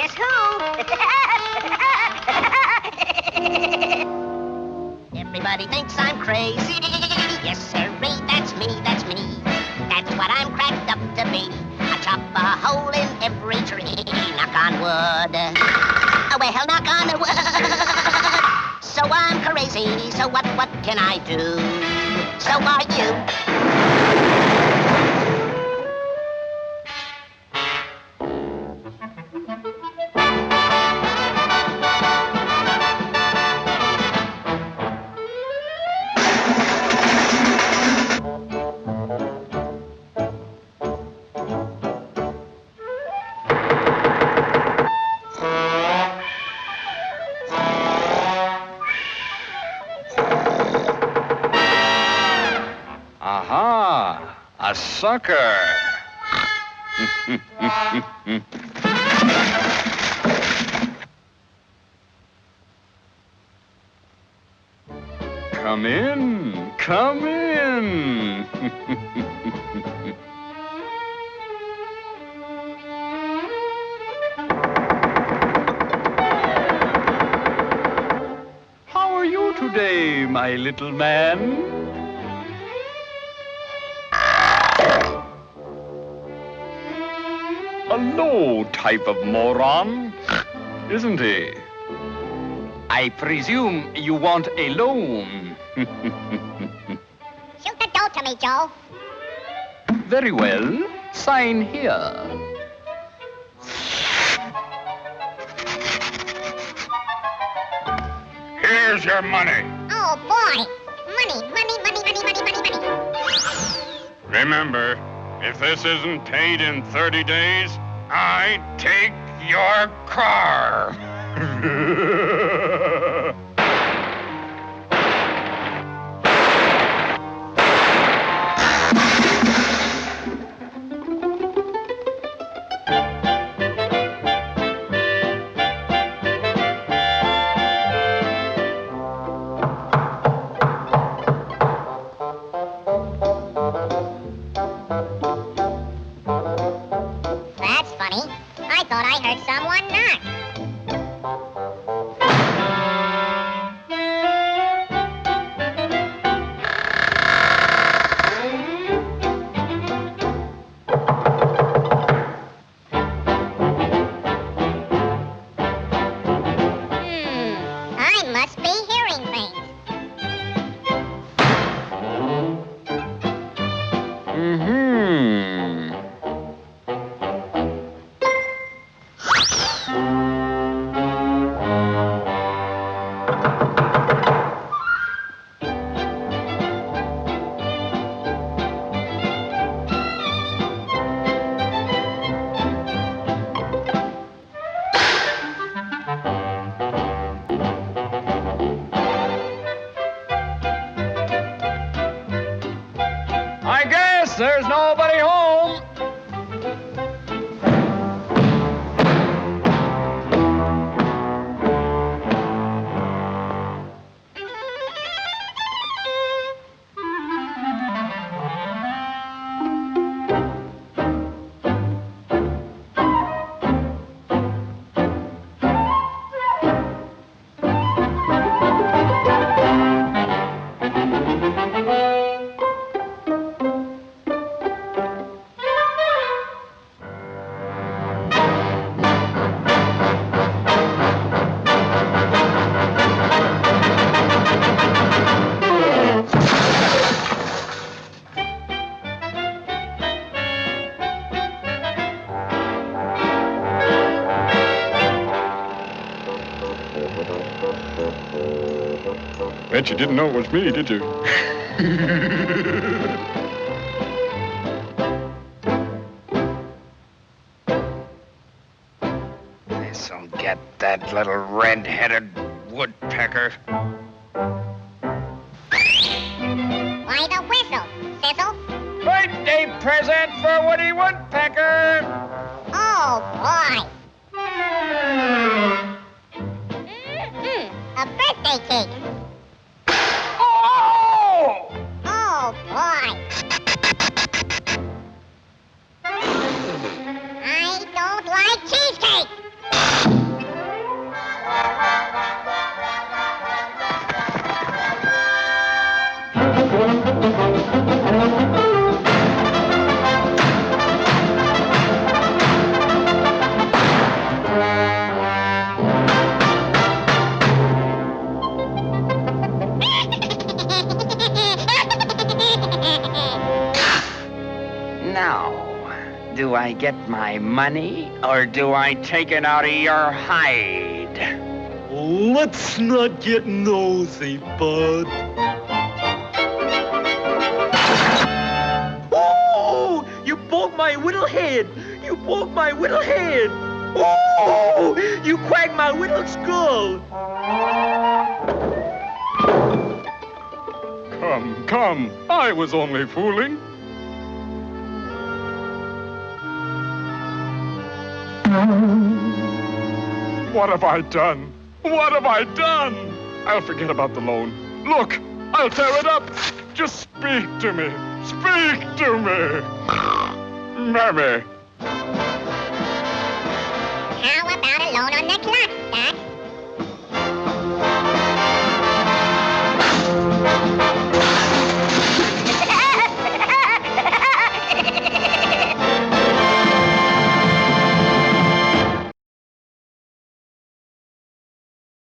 Guess who? Everybody thinks I'm crazy. Yes, sirree, that's me, that's me. That's what I'm cracked up to be. I chop a hole in every tree. Knock on wood. Oh, well, knock on wood. So I'm crazy, so what can I do? So are you. Aha! A sucker! Come in, come in. How are you today, my little man? A low type of moron, isn't he? I presume you want a loan. Shoot the dough to me, Joe. Very well. Sign here. Here's your money. Oh, boy. Money. Remember, if this isn't paid in 30 days, I take your car. That's funny. I thought I heard someone knock. I must be hearing things. I guess there's nobody home. Bet you didn't know it was me, did you? This'll get that little red-headed woodpecker. Why the whistle, Sizzle? Birthday present for Woody Woodpecker! Oh, boy. A birthday cake. Oh! Oh, boy. I don't like cheesecake. Do I get my money, or do I take it out of your hide? Let's not get nosy, bud. Oh! You broke my little head! You broke my little head! Oh! You cracked my little skull! Come. I was only fooling. What have I done? What have I done? I'll forget about the loan. Look, I'll tear it up. Just speak to me. Speak to me. Mammy. How about a loan on the clock?